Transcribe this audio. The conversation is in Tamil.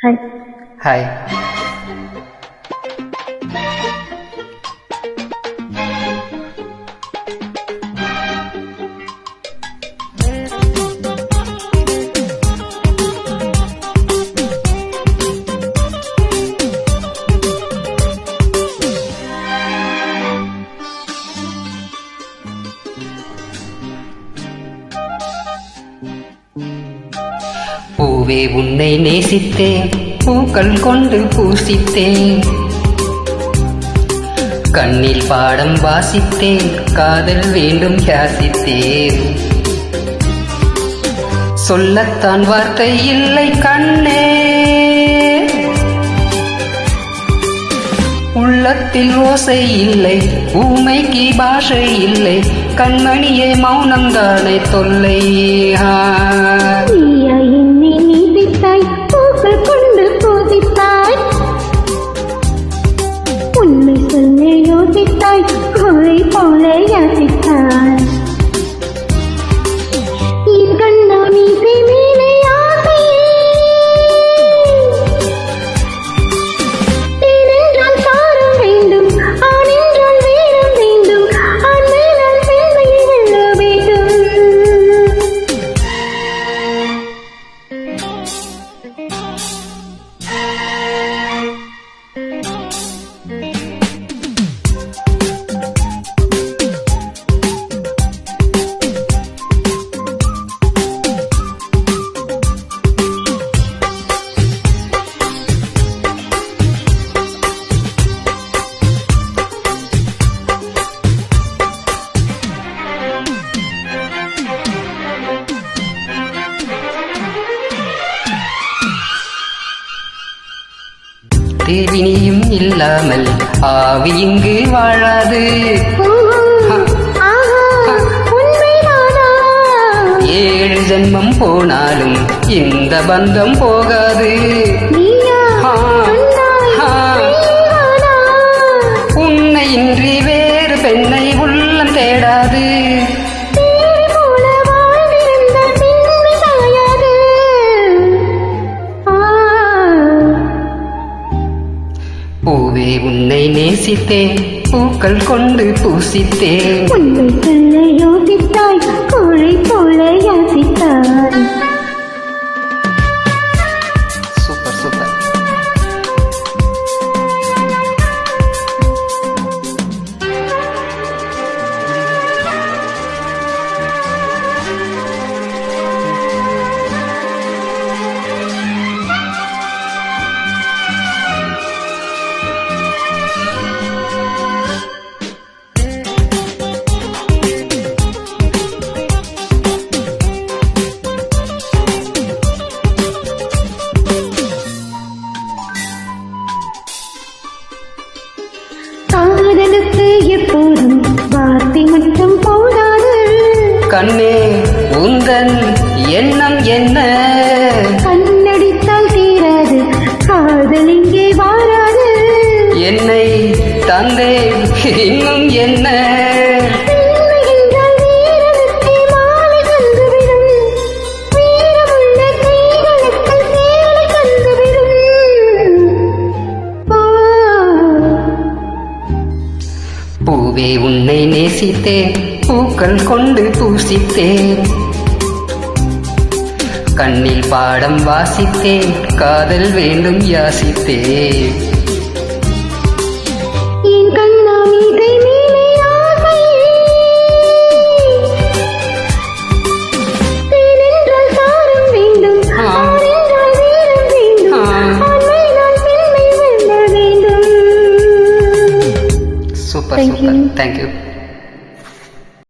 ஹாய். ஹாய். பூவே உன்னை நேசித்தேன், பூக்கள் கொண்டு பூசித்தேன், கண்ணில் பாடம் வாசித்தேன், காதல் வேண்டும் யாசித்தேன். சொல்லத்தான் வார்த்தை இல்லை கண்ணே, உள்ளத்தில் ஓசை இல்லை, ஊமைக்கு பாஷை இல்லை, கண்மணியே மௌனம்தானே தொல்லை. பூக்கள் கொண்டு பூசித்தாய், உண்மை சொல்ல யோசித்தாய், கோழை போல யாசித்தாய். கண்ணா மீசை மேலே ஆசையே, தேனென்றால் சாரம் வேண்டும், ஆணென்றால் வேடம் வேண்டும், ஆண் மேலால் பெண்மையை வெல்ல வேண்டும். தேவினியும் இல்லாமல் ஆவி இங்கு வாழாது. ஏழு ஜென்மம் போனாலும் இந்த பந்தம் போகாது. உன்னை இன்றி வேறு பெண்ணை உள்ளம் தேடாது. பூவே உன்னை நேசித்தேன், பூக்கள் கொண்டு பூசித்தேன், உன்னை சொல்ல யோசித்தாய், கோழை போல யாசித்தாய். Super super. காதலுக்கு எப்போதும் வார்த்தை மட்டும் போதாது. கண்ணே உந்தன் எண்ணம் என்ன? கண்ணடித்தால் தீராது, காதல் இங்கே வாராது. என்னை தந்தே இன்னும் என்ன? பூவே உன்னை நேசித்தேன், பூக்கள் கொண்டு பூசித்தேன், கண்ணில் பாடம் வாசித்தேன், காதல் வேண்டும் யாசித்தேன். Super super. தேங்க்யூ.